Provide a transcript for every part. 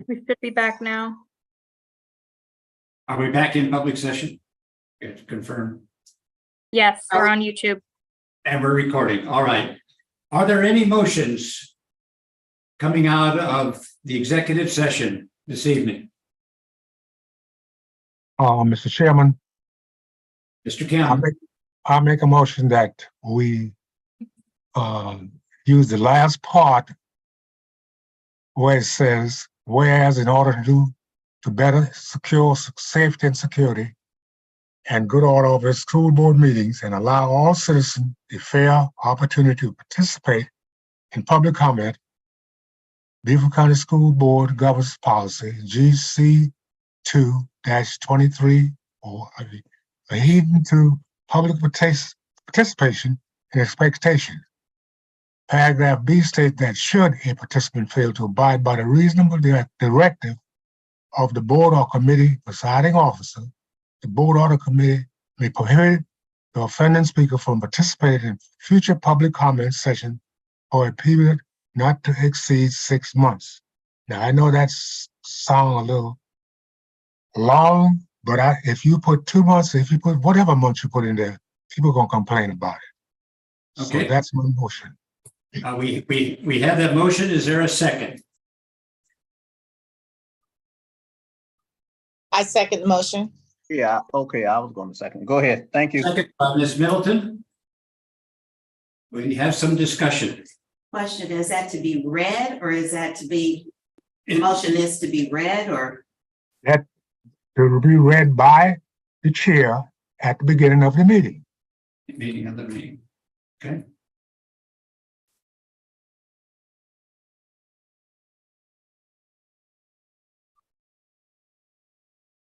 We should be back now. Are we back in public session? Good, confirm. Yes, we're on YouTube. And we're recording. All right. Are there any motions coming out of the executive session this evening? Mr. Chairman, Mr. Campbell, I make a motion that we use the last part where it says, whereas in order to better secure safety and security and good order of its school board meetings and allow all citizens a fair opportunity to participate in public comment, Beaufort County School Board Governance Policy GC 2-23, or adhering to public participation and expectation. Paragraph B states that should a participant fail to abide by the reasonable directive of the board or committee presiding officer, the board or the committee may prohibit the offending speaker from participating in future public comment session for a period not to exceed 6 months. Now, I know that sounds a little long, but if you put 2 months, if you put whatever month you put in there, people are gonna complain about it. Okay. So that's my motion. we have that motion. Is there a second? I second the motion. Yeah, okay, I was going to second. Go ahead. Thank you. Second by Ms. Middleton. We have some discussion. Question, is that to be read or is that to be, the motion is to be read or? That will be read by the chair at the beginning of the meeting. Meeting of the meeting. Okay.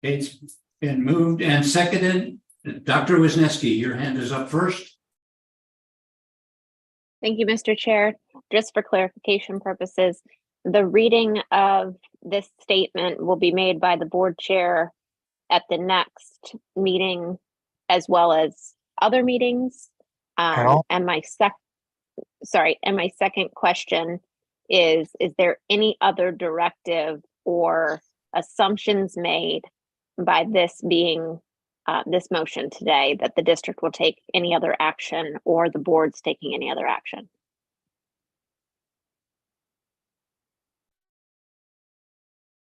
It's been moved and seconded. Dr. Wisniewski, your hand is up first. Thank you, Mr. Chair. Just for clarification purposes, the reading of this statement will be made by the board chair at the next meeting, as well as other meetings. And my second question is there any other directive or assumptions made by this being this motion today that the district will take any other action or the board's taking any other action?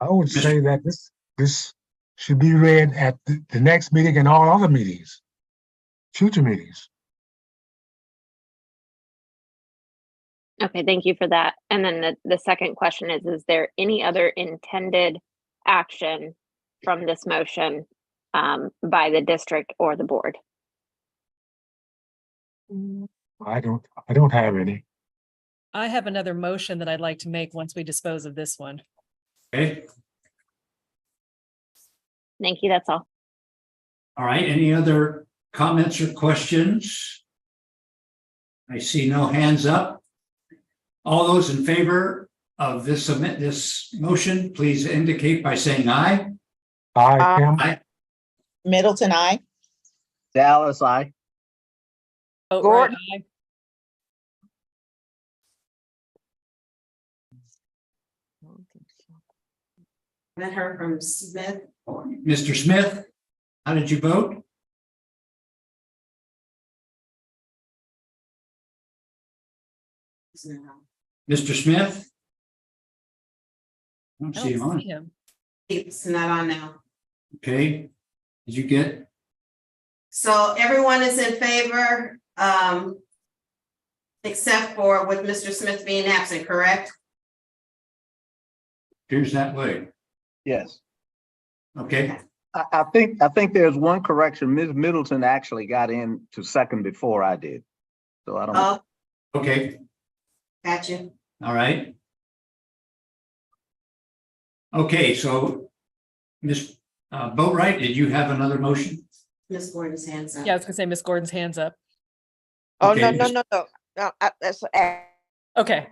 I would say that this should be read at the next meeting and all other meetings, future meetings. Okay, thank you for that. And then the second question is there any other intended action from this motion by the district or the board? I don't have any. I have another motion that I'd like to make once we dispose of this one. Okay. Thank you, that's all. All right. Any other comments or questions? I see no hands up. All those in favor of this motion, please indicate by saying aye. Aye. Middleton, aye. Dallas, aye. Gordon. Aye. I heard from Smith. Mr. Smith, how did you vote? Mr. Smith? I don't I see him don't on. see him. It's not on now. Okay. Did you get? So everyone is in favor, except for with Mr. Smith being absent, correct? Appears that way. Yes. Okay. I think there's one correction. Ms. Middleton actually got in to second before I did. So I don't know. Oh, Okay. gotcha. All right. Okay, so Ms. Boatright, did you have another motion? Ms. Gordon's hands up. Yeah, I was gonna say Miss Gordon's hands up. Oh, Okay, no. That's Okay.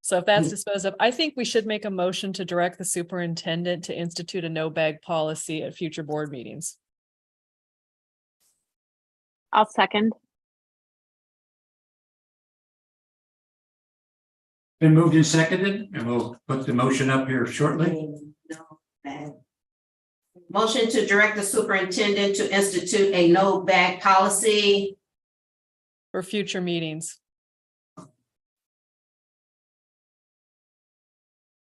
So if that's disposed of, I think we should make a motion to direct the superintendent to institute a no bag policy at future board meetings. I'll second. Been moved and seconded, and we'll put the motion up here shortly. No bag. Motion to direct the superintendent to institute a no bag policy. For future meetings.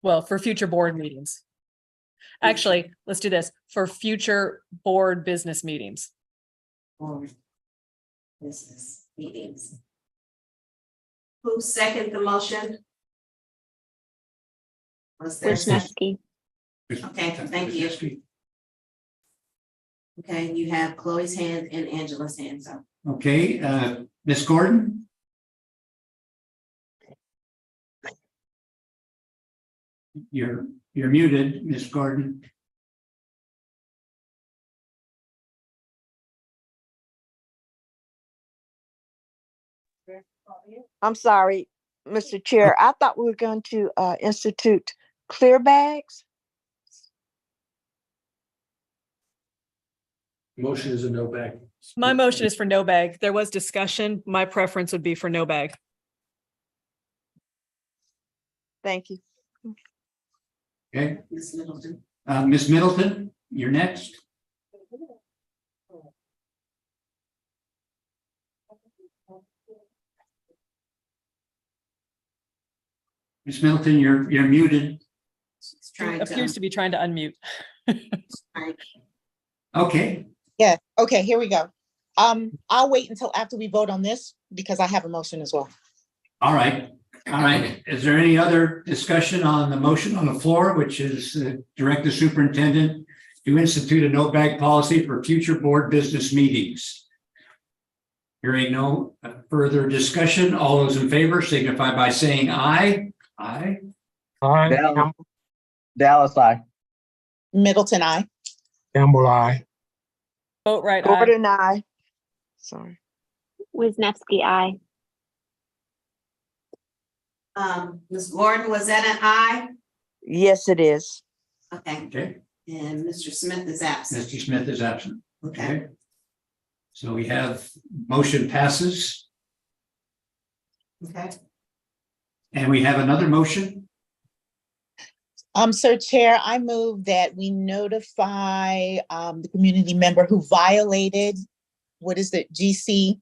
Well, for future board meetings. Actually, let's do this, for future board business meetings. For business meetings. Who seconded the motion? Was there a second? Wisniewski. Okay, thank you. Okay, you have Chloe's hand and Angela's hands up. Okay, Ms. Gordon? You're muted, Ms. Gordon. I'm sorry, Mr. Chair. I thought we were going to institute clear bags. Motion is a no bag. My motion is for no bag. There was discussion. My preference would be for no bag. Thank you. Okay, Ms. Middleton. Ms. Middleton, you're next. Ms. Middleton, you're muted. She's trying Appears to. to be trying to unmute. Okay, Yeah, okay, here we go. I'll wait until after we vote on this because I have a motion as well. all right. All right. Is there any other discussion on the motion on the floor, which is direct the superintendent to institute a no bag policy for future board business meetings? Hearing no further discussion, all those in favor signify by saying aye. Aye. Aye. Dallas, I. Middleton, I. Campbell, aye. Vote right, aye. Gordon, I. Sorry. Wisniewski, aye. Ms. Gordon, was that an aye? Yes, it is. Okay, Okay, and Mr. Smith is absent. Mr. Smith is absent. Okay, Okay. So we have motion passes, okay. and we have another motion. So Chair, I move that we notify the community member who violated, what is it, GC?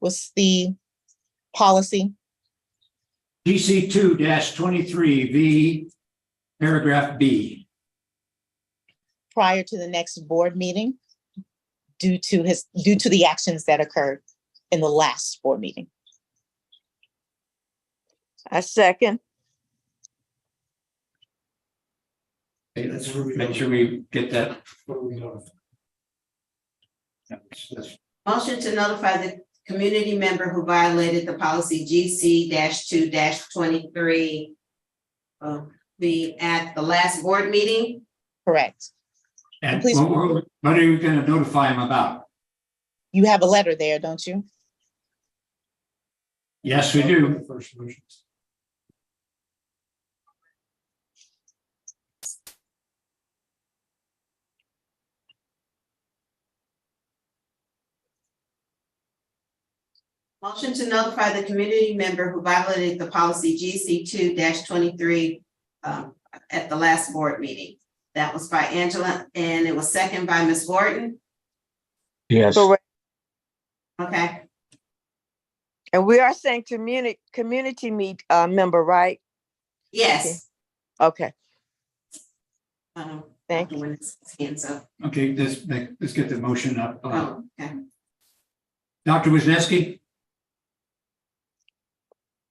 What's the policy? GC 2-23V, paragraph B. Prior to the next board meeting due to the actions that occurred in the last board meeting. I second. Okay, let's make sure we get that. That's- Motion to notify the community member who violated the policy GC 2-23. Be at the last board meeting. Correct. And Please- what are you going to notify him about? You have a letter there, don't you? Yes, we do. First motion. Motion to notify the community member who violated the policy GC 2-23 at the last board meeting. That was by Angela, and it was second by Ms. Gordon. Yes. Correct. Okay, And we are saying community member, right? yes. Okay. Thank you. Hands up. Okay, let's get the motion up. Oh, okay. Dr. Wisniewski?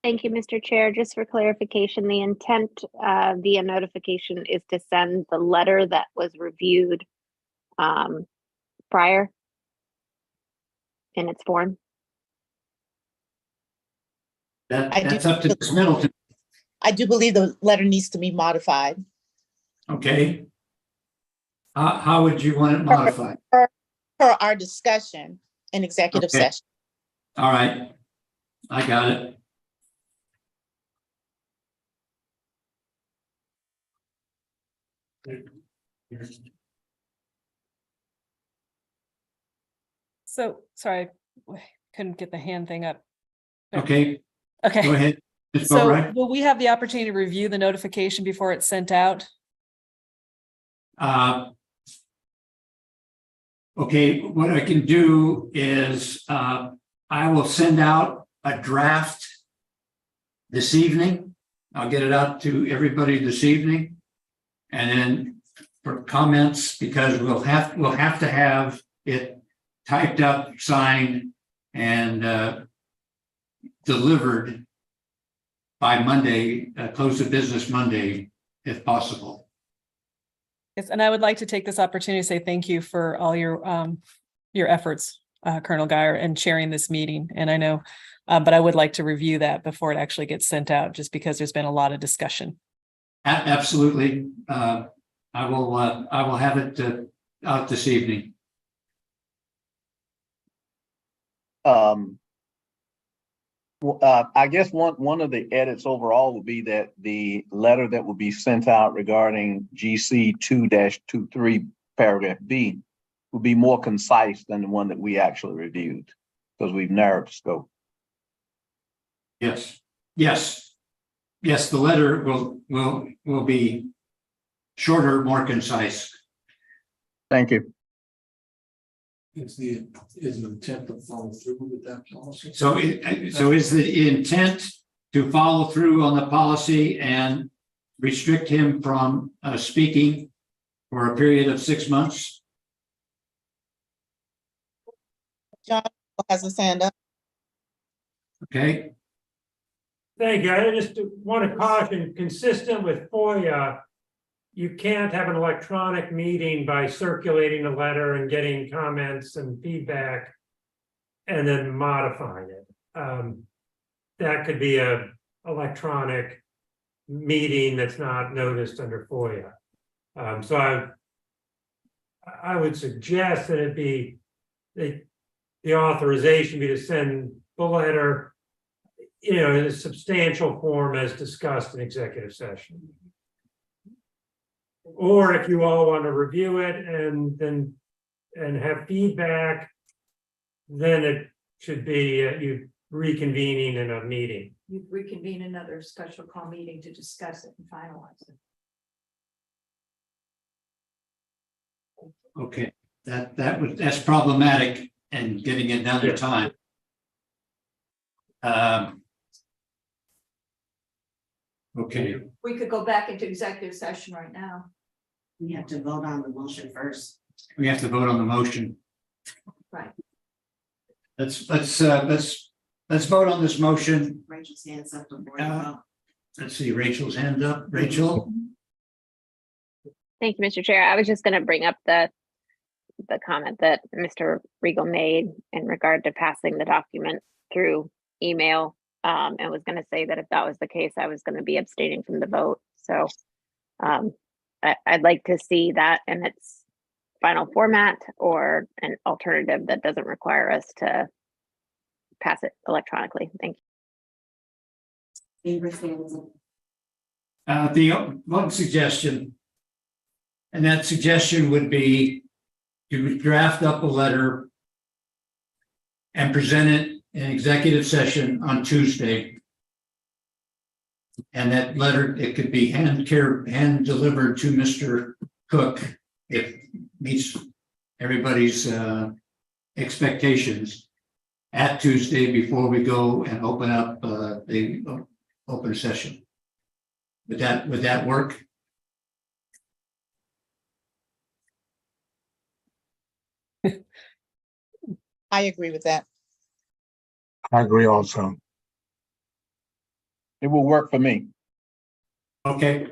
Thank you, Mr. Chair. Just for clarification, the intent via notification is to send the letter that was reviewed prior in its form. That's up to Ms. Middleton. I do believe the letter needs to be modified. Okay. How would you want it modified? Per our discussion in executive Okay. session. All right. I got it. So, sorry, couldn't get the hand thing up. Okay, go Okay, ahead. Ms. So Boatright? will we have the opportunity to review the notification before it's sent out? Okay, what I can do is, I will send out a draft this evening. I'll get it out to everybody this evening. And then for comments, because we'll have to have it typed up, signed, and delivered by Monday, close of business Monday, if possible. Yes, and I would like to take this opportunity to say thank you for all your efforts, Colonel Geyer, and chairing this meeting. And I know, but I would like to review that before it actually gets sent out, just because there's been a lot of discussion. Absolutely. I will have it out this evening. I guess one of the edits overall would be that the letter that will be sent out regarding GC 2-23 paragraph B will be more concise than the one that we actually reviewed, because we've narrowed the scope. Yes, the letter will be shorter, more concise. Thank you. Is the intent to follow through with that policy? So is the intent to follow through on the policy and restrict him from speaking for a period of 6 months? John has his hand up. Okay, Thank you. I just want to caution, consistent with FOIA, you can't have an electronic meeting by circulating a letter and getting comments and feedback and then modifying it. That could be a electronic meeting that's not noticed under FOIA. So I would suggest that it be the authorization be to send the letter, in a substantial form as discussed in executive session. Or if you all want to review it and have feedback, then it should be you reconvening in a meeting. You reconvene another special call meeting to discuss it and finalize it. okay, that's problematic and getting another time. Okay, We could go back into executive session right now. We have to vote on the motion first. we have to vote on the motion. Right. Let's vote on this motion. Rachel's hands up before you vote. Let's see, Rachel's hand up. Rachel? Thank you, Mr. Chair. I was just going to bring up the comment that Mr. Regal made in regard to passing the document through email. And was going to say that if that was the case, I was going to be abstaining from the vote. So I'd like to see that in its final format or an alternative that doesn't require us to pass it electronically. Thank you. Ingrid's hands up. The one suggestion, and that suggestion would be to draft up a letter and present it in executive session on Tuesday. And that letter, it could be hand delivered to Mr. Cook if meets everybody's expectations at Tuesday before we go and open up the open session. Would that work? I agree with that. I agree also. It will work for me. Okay.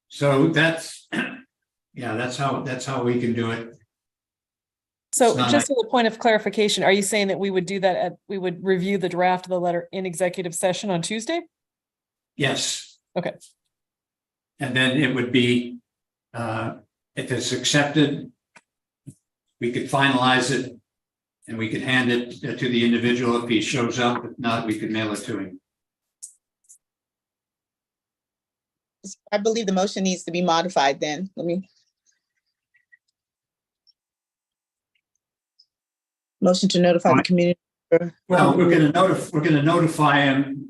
So that's, yeah, that's how we can do it. So It's not just as a point of clarification, are you saying that we would do that we would review the draft of the letter in executive session on Tuesday? Yes. Okay. And then it would be, if it's accepted, we could finalize it and we could hand it to the individual if he shows up. If not, we could mail it to him. I believe the motion needs to be modified then. Let me. Motion to notify the Right. community Well, we're gonna notify him,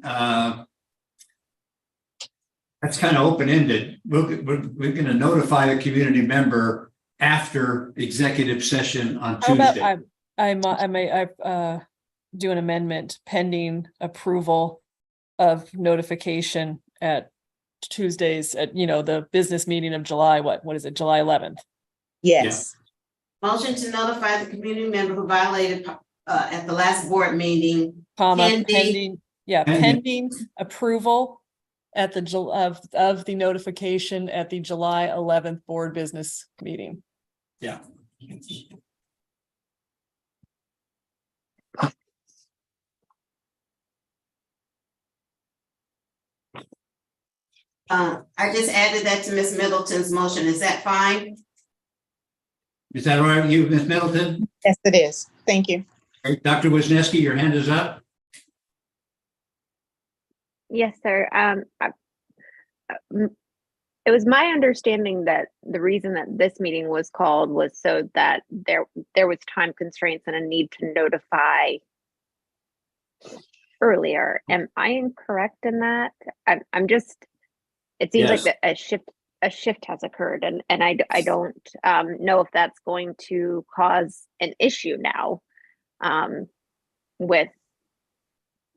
that's kind of open-ended. We're gonna notify the community member after executive session on How about Tuesday. I may do an amendment pending approval of notification at Tuesdays at, the business meeting of July, what is it, July 11th? Yes, Motion to notify the community member who violated at the last board meeting. Comma, Pending. pending approval at the of the notification at the July 11th board business meeting. Yeah. I just added that to Ms. Middleton's motion. Is that fine? Is that all right with you, Ms. Middleton? yes, it is. Thank you. Dr. Wisniewski, your hand is up. Yes, sir. It was my understanding that the reason that this meeting was called was so that there was time constraints and a need to notify earlier. Am I incorrect in that? I'm just, it seems like a shift has occurred, and I don't know if that's going to cause an issue now with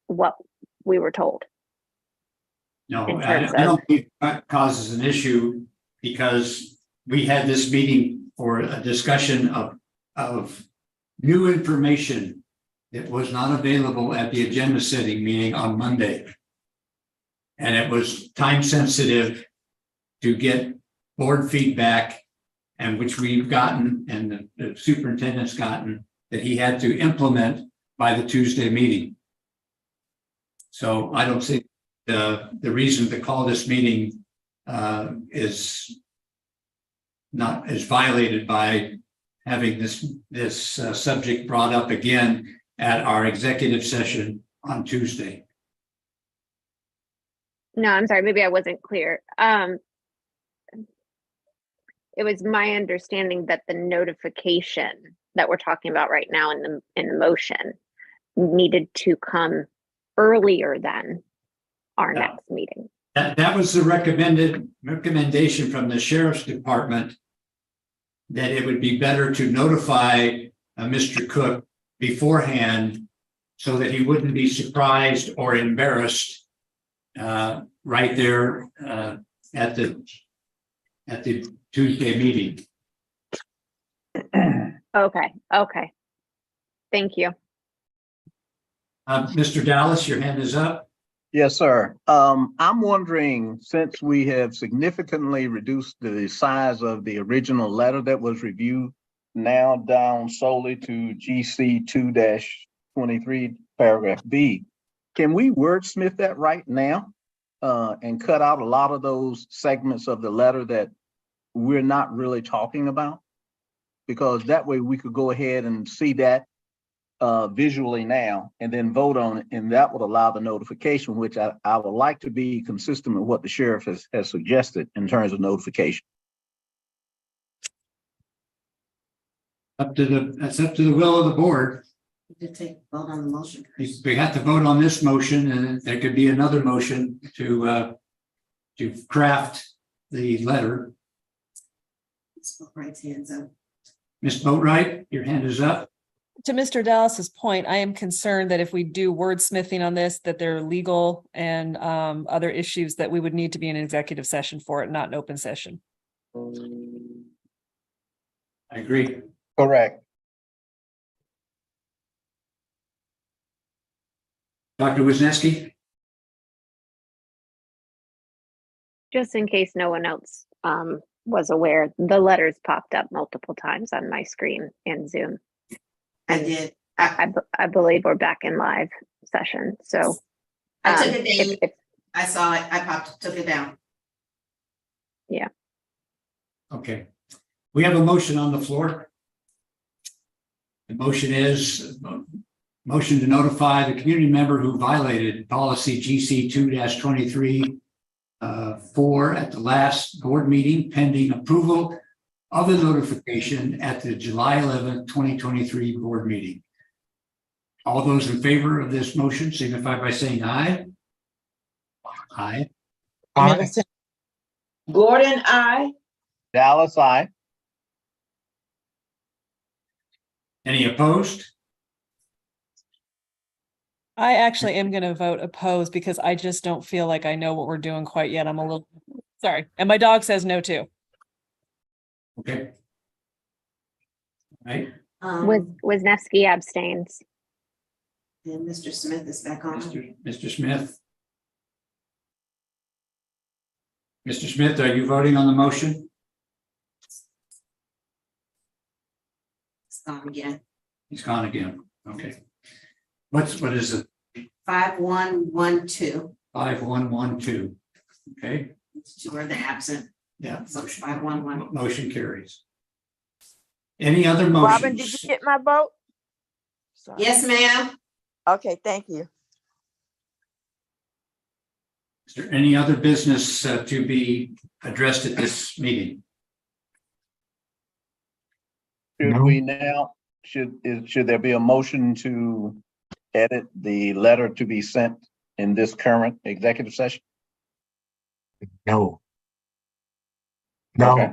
what we were told. No, In I terms don't think that causes an issue because we had this meeting for a discussion of new information that was not available at the agenda setting meeting on Monday. And it was time sensitive to get board feedback, and which we've gotten and the superintendent's gotten, that he had to implement by the Tuesday meeting. So I don't think the reason to call this meeting is violated by having this subject brought up again at our executive session on Tuesday. No, I'm sorry, maybe I wasn't clear. It was my understanding that the notification that we're talking about right now in the motion needed to come earlier than our next meeting. That was the recommendation from the sheriff's department, that it would be better to notify Mr. Cook beforehand so that he wouldn't be surprised or embarrassed right there at the Tuesday meeting. Okay. Thank you. Mr. Dallas, your hand is up. Yes, sir. I'm wondering, since we have significantly reduced the size of the original letter that was reviewed, now down solely to GC 2-23 paragraph B, can we wordsmith that right now and cut out a lot of those segments of the letter that we're not really talking about? Because that way we could go ahead and see that visually now and then vote on it, and that would allow the notification, which I would like to be consistent with what the sheriff has suggested in terms of notification. That's up to the will of the board. We could take vote on the motion. We have to vote on this motion, and there could be another motion to craft the letter. Ms. Boatwright's hands up. Ms. Boatwright, your hand is up. To Mr. Dallas's point, I am concerned that if we do wordsmithing on this, that there are legal and other issues that we would need to be in an executive session for it, not an open session. I agree. Correct. Dr. Wisniewski? Just in case no one else was aware, the letters popped up multiple times on my screen in Zoom. I did. I believe we're back in live session, so. I took it down. I saw it. I took it down. Yeah. Okay. We have a motion on the floor. The motion is motion to notify the community member who violated policy GC 2-23 4 at the last board meeting, pending approval of the notification at the July 11th, 2023 board meeting. All those in favor of this motion signify by saying aye. Aye. Aye. Middleton, Gordon, I. Dallas, I. Any opposed? I actually am gonna vote opposed because I just don't feel like I know what we're doing quite yet. I'm a little, sorry. And my dog says no too. Okay. Right, Wisniewski abstains. And Mr. Smith is back on. Mr. Smith. Mr. Smith, are you voting on the motion? It's gone again. He's gone again. Okay. What is it? 5112. 5112. Okay, Two are the absent. yeah. So it's 511. Motion carries. Any other motions? Robin, did you get my vote? Sorry. Yes, ma'am. Okay, thank you. Is there any other business to be addressed at this meeting? Should No. we now, should there be a motion to edit the letter to be sent in this current executive session? No. No. Okay.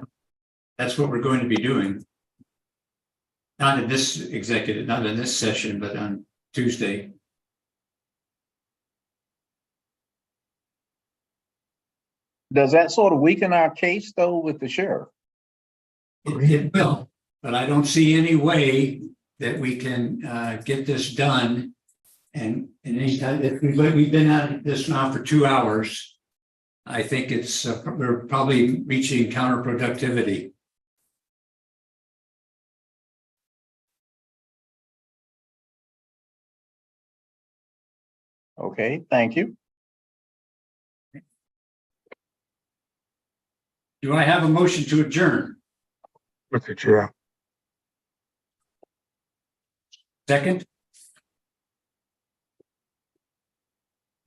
That's what we're going to be doing. Not in this executive, not in this session, but on Tuesday. Does that sort of weaken our case though with the sheriff? It will, but I don't see any way that we can get this done. And in any time, we've been at this now for 2 hours. I think it's, we're probably reaching counterproductivity. Okay, thank you. Do I have a motion to adjourn? Mr. Chair. Second? Is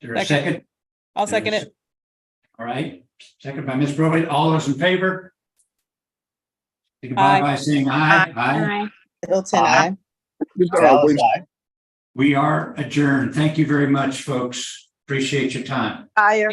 there a Second. second? I'll second it. All right, second by Ms. Brody. All those in favor? Signify Aye. by saying aye. Aye. Aye. Middleton, Aye. I. Dallas, aye. We are adjourned. Thank you very much, folks. Appreciate your time. Fire.